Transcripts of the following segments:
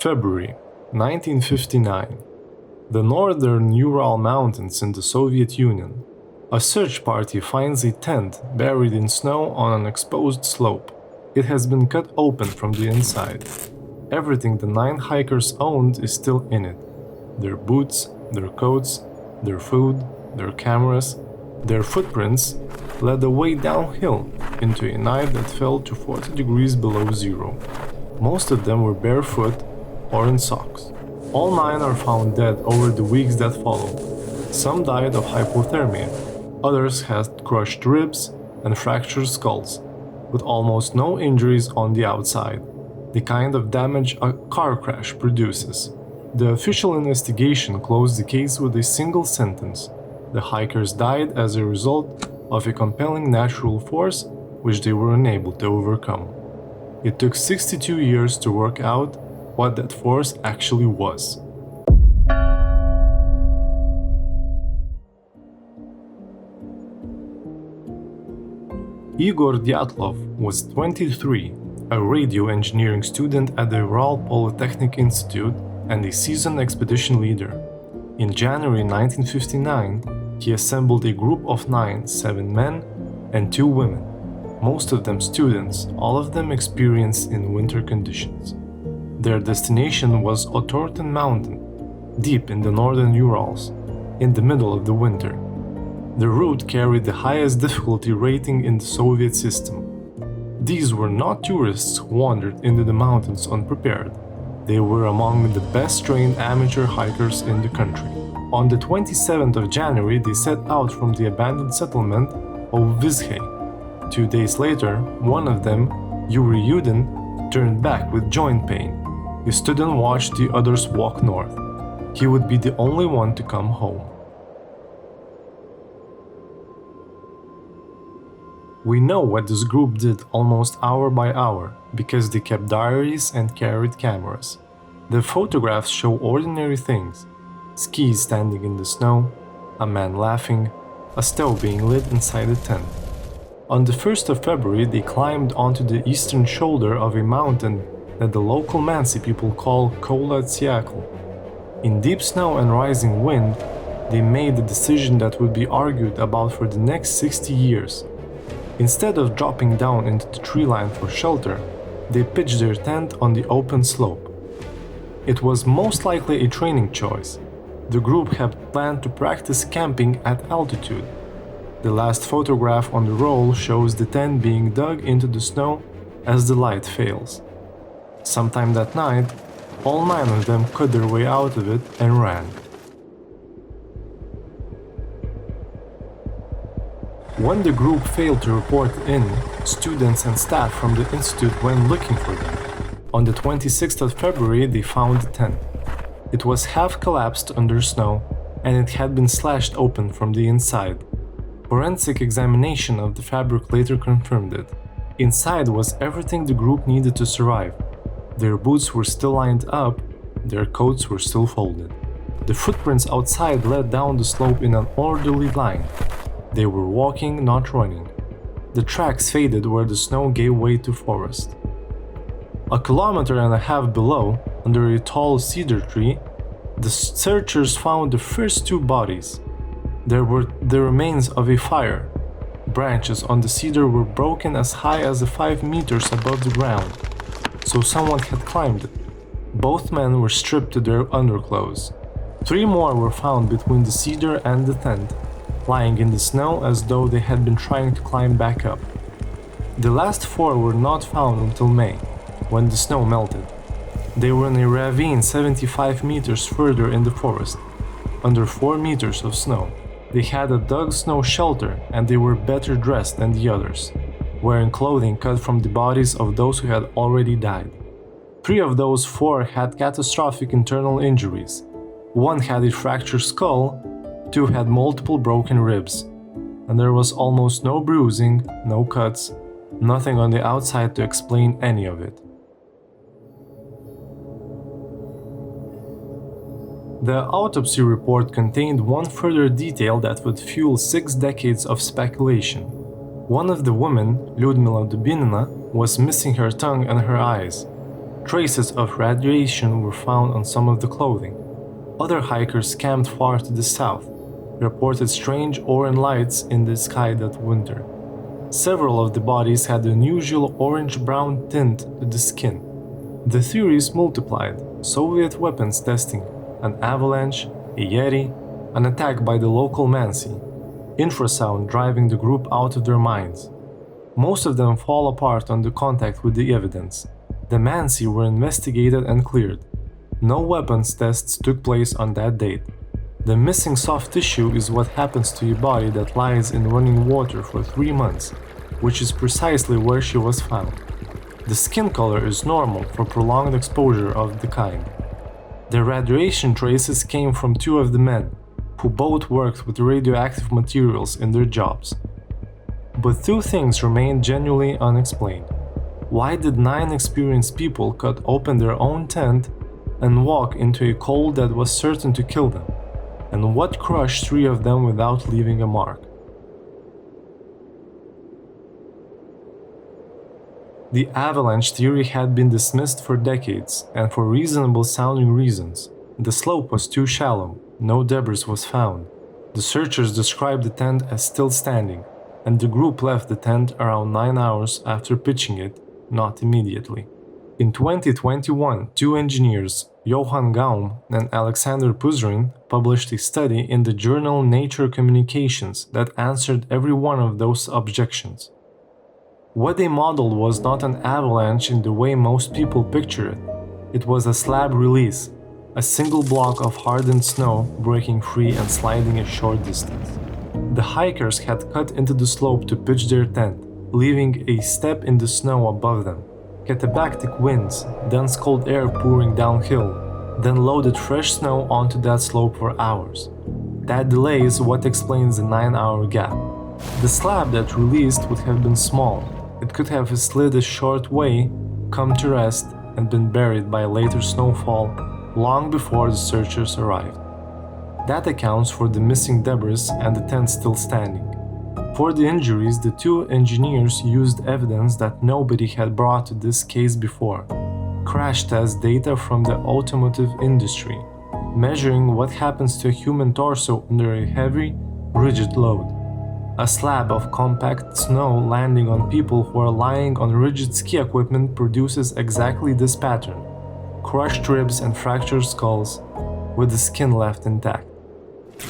February 1959. The northern Ural Mountains in the Soviet Union. A search party finds a tent buried in snow on an exposed slope. It has been cut open from the inside. Everything the 9 hikers owned is still in it. Their boots, their coats, their food, their cameras, their footprints led the way downhill into a night that fell to 40 degrees below zero. Most of them were barefoot or in socks. All 9 are found dead over the weeks that followed. Some died of hypothermia, others had crushed ribs and fractured skulls, with almost no injuries on the outside, the kind of damage a car crash produces. The official investigation closed the case with a single sentence: the hikers died as a result of a compelling natural force which they were unable to overcome. It took 62 years to work out what that force actually was. Igor Dyatlov was 23, a radio engineering student at the Urals Polytechnic Institute and a seasoned expedition leader. In January 1959, he assembled a group of 7 men and 2 women, most of them students, all of them experienced in winter conditions. Their destination was Otorten Mountain, deep in the northern Urals, in the middle of the winter. The route carried the highest difficulty rating in the Soviet system. These were not tourists who wandered into the mountains unprepared. They were among the best trained amateur hikers in the country. On the 27th of January, they set out from the abandoned settlement of Vizhe. 2 days later, one of them, Yuri Yudin, turned back with joint pain. He stood and watched the others walk north. He would be the only one to come home. We know what this group did almost hour by hour because they kept diaries and carried cameras. The photographs show ordinary things: skis standing in the snow, a man laughing, a stove being lit inside a tent. On the 1st of February, they climbed onto the eastern shoulder of a mountain that the local Mansi people call Kola Tsiakl. In deep snow and rising wind, they made a decision that would be argued about for the next 60 years. Instead of dropping down into the tree line for shelter, they pitched their tent on the open slope. It was most likely a training choice. The group had planned to practice camping at altitude. The last photograph on the roll shows the tent being dug into the snow as the light fails. Sometime that night, all 9 of them cut their way out of it and ran. When the group failed to report in, students and staff from the institute went looking for them. On the 26th of February, they found the tent. It was half collapsed under snow, and it had been slashed open from the inside. Forensic examination of the fabric later confirmed it. Inside was everything the group needed to survive. Their boots were still lined up, their coats were still folded. The footprints outside led down the slope in an orderly line. They were walking, not running. The tracks faded where the snow gave way to forest. A kilometer and a half below, under a tall cedar tree, the searchers found the first 2 bodies. There were the remains of a fire. Branches on the cedar were broken as high as 5 meters above the ground, so someone had climbed it. Both men were stripped to their underclothes. 3 more were found between the cedar and the tent, lying in the snow as though they had been trying to climb back up. The last 4 were not found until May, when the snow melted. They were in a ravine 75 meters further in the forest, under 4 meters of snow. They had a dug snow shelter and they were better dressed than the others, wearing clothing cut from the bodies of those who had already died. 3 of those 4 had catastrophic internal injuries. 1 had a fractured skull, 2 had multiple broken ribs, and there was almost no bruising, no cuts, nothing on the outside to explain any of it. The autopsy report contained one further detail that would fuel 6 decades of speculation. One of the women, Lyudmila Dubinina, was missing her tongue and her eyes. Traces of radiation were found on some of the clothing. Other hikers camped far to the south, reported strange orange lights in the sky that winter. Several of the bodies had unusual orange-brown tint to the skin. The theories multiplied: Soviet weapons testing, an avalanche, a yeti, an attack by the local Mansi, infrasound driving the group out of their minds. Most of them fall apart under contact with the evidence. The Mansi were investigated and cleared. No weapons tests took place on that date. The missing soft tissue is what happens to a body that lies in running water for 3 months, which is precisely where she was found. The skin color is normal for prolonged exposure of the kind. The radiation traces came from 2 of the men, who both worked with radioactive materials in their jobs. But 2 things remain genuinely unexplained. Why did 9 experienced people cut open their own tent and walk into a cold that was certain to kill them? And what crushed 3 of them without leaving a mark? The avalanche theory had been dismissed for decades, and for reasonable sounding reasons. The slope was too shallow, no debris was found. The searchers described the tent as still standing, and the group left the tent around 9 hours after pitching it, not immediately. In 2021, 2 engineers, Johan Gaume and Alexander Puzrin, published a study in the journal Nature Communications that answered every one of those objections. What they modeled was not an avalanche in the way most people picture it. It was a slab release, a single block of hardened snow breaking free and sliding a short distance. The hikers had cut into the slope to pitch their tent, leaving a step in the snow above them. Catapactic winds, dense cold air pouring downhill, then loaded fresh snow onto that slope for hours. That delay is what explains the 9-hour gap. The slab that released would have been small. It could have slid a short way, come to rest, and been buried by later snowfall long before the searchers arrived. That accounts for the missing debris and the tent still standing. For the injuries, the 2 engineers used evidence that nobody had brought to this case before: crash test data from the automotive industry, measuring what happens to a human torso under a heavy, rigid load. A slab of compact snow landing on people who are lying on rigid ski equipment produces exactly this pattern: crushed ribs and fractured skulls, with the skin left intact.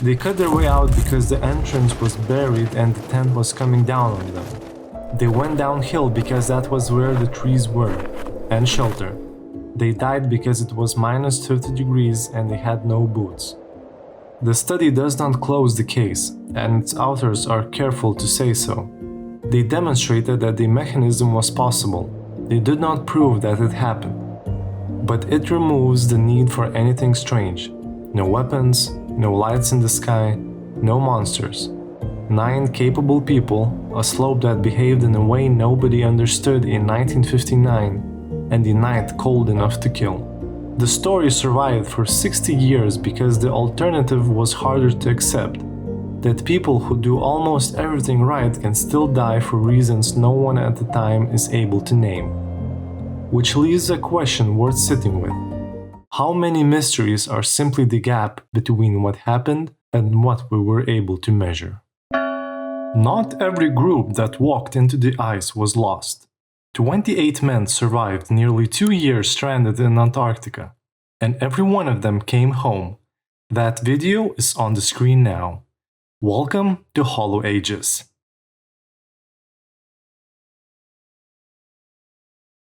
They cut their way out because the entrance was buried and the tent was coming down on them. They went downhill because that was where the trees were, and shelter. They died because it was minus 50 degrees and they had no boots. The study does not close the case, and its authors are careful to say so. They demonstrated that the mechanism was possible. They did not prove that it happened. But it removes the need for anything strange. No weapons, no lights in the sky, no monsters. 9 capable people, a slope that behaved in a way nobody understood in 1959, and a night cold enough to kill. The story survived for 60 years because the alternative was harder to accept: that people who do almost everything right can still die for reasons no one at the time is able to name. Which leaves a question worth sitting with. How many mysteries are simply the gap between what happened and what we were able to measure? Not every group that walked into the ice was lost. 28 men survived nearly 2 years stranded in Antarctica, and every one of them came home. That video is on the screen now. Welcome to Hollow Ages.